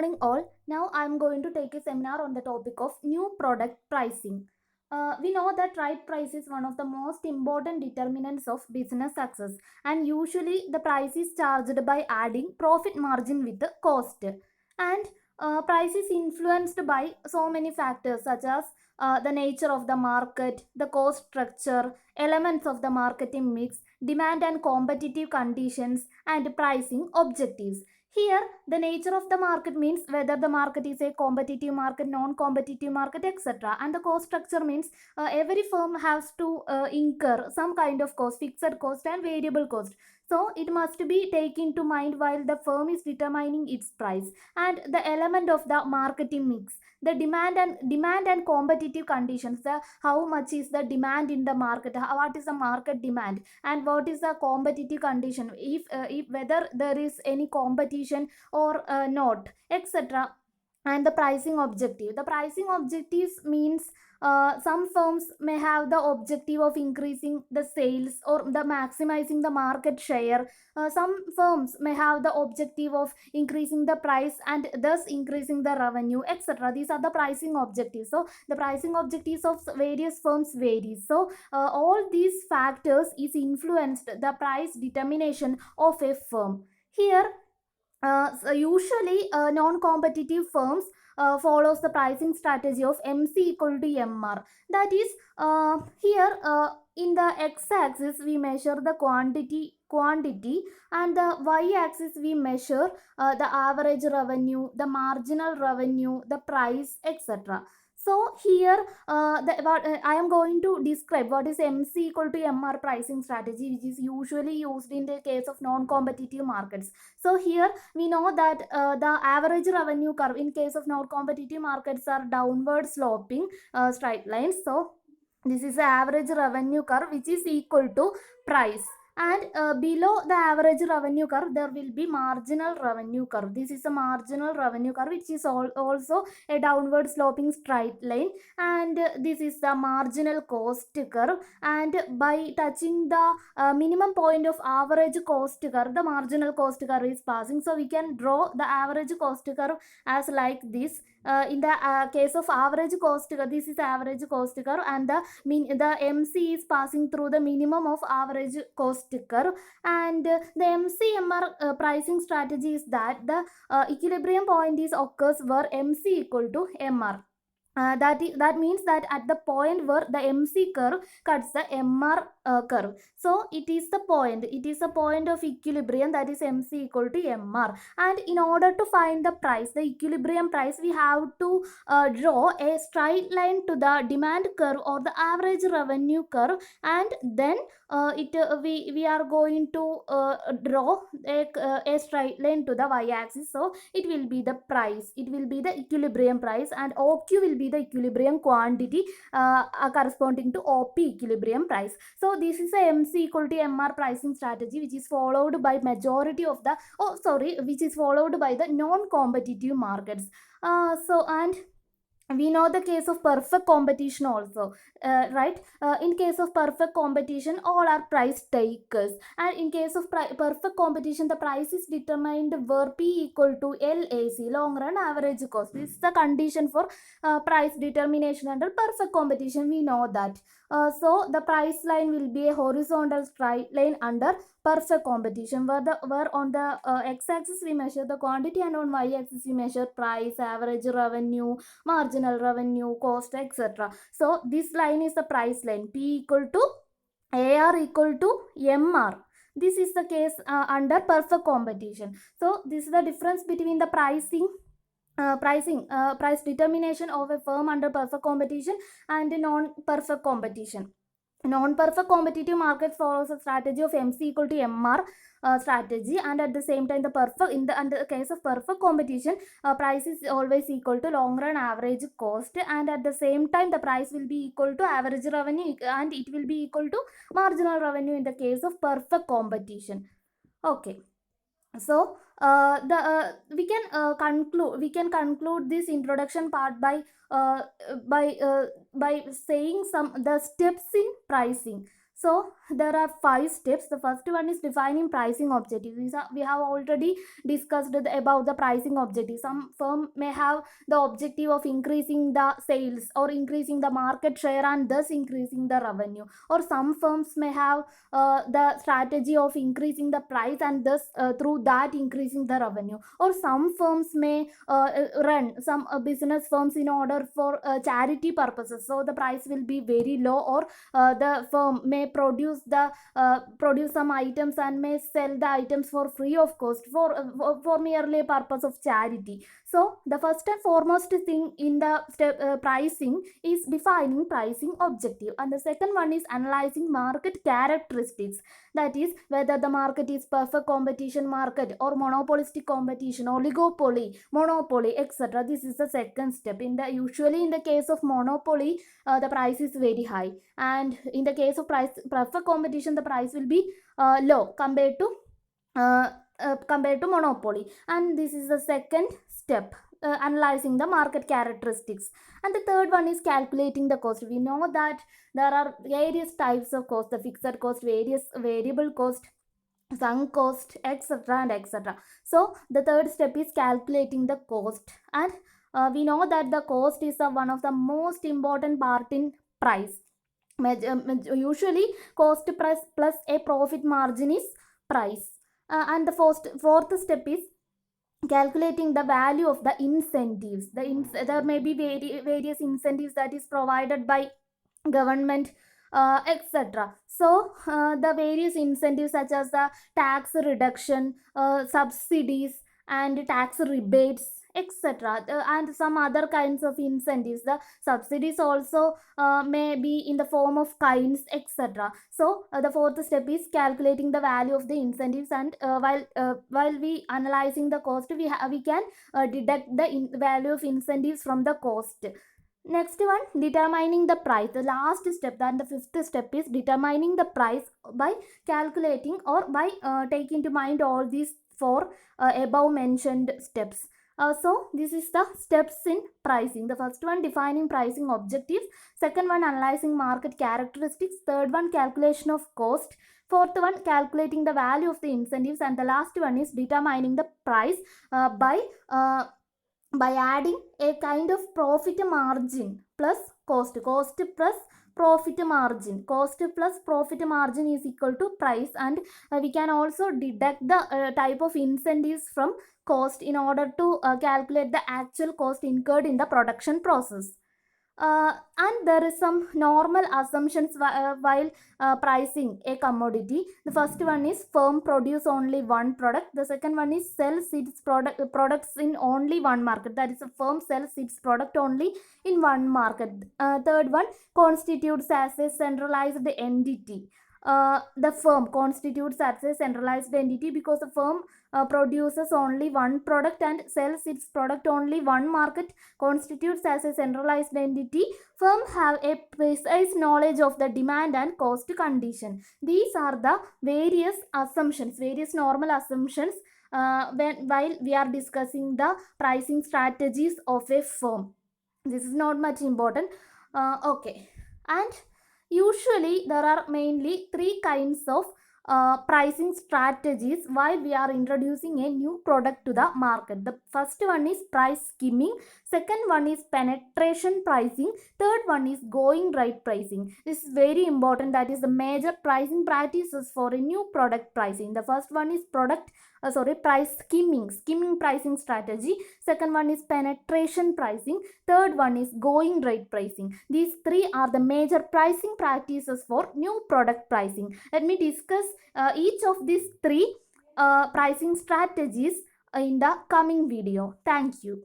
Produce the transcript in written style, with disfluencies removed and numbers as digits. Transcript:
morning, all. Now I am going to take a seminar on the topic of new product pricing. We know that right price is one of the most important determinants of business success, and usually the price is charged by adding profit margin with the cost. And price is influenced by so many factors such as the nature of the market, the cost structure, elements of the marketing mix, demand and competitive conditions, and pricing objectives. Here, the nature of the market means whether the market is a competitive market, non-competitive market, etc. And the cost structure means every firm has to incur some kind of cost, fixed cost and variable cost. So it must be taken to mind while the firm is determining its price. And the element of the marketing mix, the demand and competitive conditions, the how much is the demand in the market, what is the market demand, and what is the competitive condition, if whether there is any competition or not, etc. And the pricing objectives means some firms may have the objective of increasing the sales or the maximizing the market share. Some firms may have the objective of increasing the price and thus increasing the revenue, etc. These are the pricing objectives. So the pricing objectives of various firms varies. So all these factors is influenced the price determination of a firm. Here, so usually, non-competitive firms follows the pricing strategy of MC equal to MR. That is, here in the x-axis we measure the quantity, and the y-axis we measure the average revenue, the marginal revenue, the price, etc. So here, I am going to describe what is MC equal to MR pricing strategy, which is usually used in the case of non-competitive markets. So here we know that the average revenue curve in case of non-competitive markets are downward sloping straight lines. So this is the average revenue curve which is equal to price, and below the average revenue curve there will be marginal revenue curve. This is a marginal revenue curve which is also a downward sloping straight line, and this is the marginal cost curve. And by touching the minimum point of average cost curve, the marginal cost curve is passing. So we can draw the average cost curve as like this. In the case of average cost curve, this is average cost curve, and the MC is passing through the minimum of average cost curve. And the MCMR pricing strategy is that the equilibrium point is occurs where MC equal to MR. That means that at the point where the MC curve cuts the MR curve, so it is a point of equilibrium, that is MC equal to MR. And in order to find the price, the equilibrium price, we have to draw a straight line to the demand curve or the average revenue curve, and then we are going to draw a straight line to the y-axis. So it will be the price, it will be the equilibrium price, and OQ will be the equilibrium quantity corresponding to OP equilibrium price. So this is a MC equal to MR pricing strategy which is followed by majority of the which is followed by the non-competitive markets. And we know the case of perfect competition also, right? In case of perfect competition, all are price takers, and in case of perfect competition, the price is determined where P equal to LAC, long run average cost. This is the condition for price determination under perfect competition. We know that. So the price line will be a horizontal straight line under perfect competition, where on the x-axis we measure the quantity, and on y-axis we measure price, average revenue, marginal revenue, cost, etc. So this line is the price line, P equal to AR equal to MR. This is the case under perfect competition. So this is the difference between the price determination of a firm under perfect competition and non-perfect competition. Non-perfect competitive market follows a strategy of MC equal to MR strategy, and at the same time the perfect in the under the case of perfect competition, price is always equal to long run average cost, and at the same time the price will be equal to average revenue, and it will be equal to marginal revenue in the case of perfect competition. Okay. So we can conclude this introduction part by saying some the steps in pricing. So there are 5 steps. The first one is defining pricing objectives. We have already discussed about the pricing objective. Some firm may have the objective of increasing the sales or increasing the market share and thus increasing the revenue, or some firms may have the strategy of increasing the price and thus through that increasing the revenue, or some firms may run some business firms in order for charity purposes, so the price will be very low, or the firm may produce some items and may sell the items for free of cost for merely a purpose of charity. So the first and foremost thing in the pricing is defining pricing objective, and the second one is analyzing market characteristics, that is whether the market is perfect competition market or monopolistic competition, oligopoly, monopoly, etc. This is the second step. Usually in the case of monopoly, the price is very high, and in the case of perfect competition, the price will be low compared to monopoly. And this is the second step, analyzing the market characteristics. And the third one is calculating the cost. We know that there are various types of cost: the fixed cost, various variable cost, sunk cost, etc. and etc. So the third step is calculating the cost, and we know that the cost is one of the most important part in price. Usually cost price plus a profit margin is price. And the fourth step is calculating the value of the incentives. There may be various incentives that is provided by government, etc. So the various incentives such as the tax reduction, subsidies and tax rebates, etc. And some other kinds of incentives. The subsidies also may be in the form of kinds, etc. So the fourth step is calculating the value of the incentives, and while we analyzing the cost, we can deduct the value of incentives from the cost. Next one, determining the price. The last step, then the fifth step, is determining the price by calculating or by taking into mind all these four above mentioned steps. So this is the steps in pricing. The first one, defining pricing objectives. Second one, analyzing market characteristics. Third one, calculation of cost. Fourth one, calculating the value of the incentives. And the last one is determining the price by adding a kind of profit margin plus cost plus profit margin. Cost plus profit margin is equal to price, and we can also deduct the type of incentives from cost in order to calculate the actual cost incurred in the production process. And there is some normal assumptions while pricing a commodity. The first one is firm produce only one product. The second one is sells its products in only one market. That is, a firm sells its product only in one market. Third one, constitutes as a centralized entity. The firm constitutes as a centralized entity because the firm produces only one product and sells its product only one market, constitutes as a centralized entity. Firm have a precise knowledge of the demand and cost condition. These are the various assumptions, various normal assumptions while we are discussing the pricing strategies of a firm. This is not much important. Okay. And usually there are mainly three kinds of pricing strategies while we are introducing a new product to the market. The first one is price skimming, second one is penetration pricing, third one is going right pricing. This is very important. That is the major pricing practices for a new product pricing. The first one is price skimming pricing strategy. Second one is penetration pricing. Third one is going right pricing. These three are the major pricing practices for new product pricing. Let me discuss each of these three pricing strategies in the coming video. Thank you.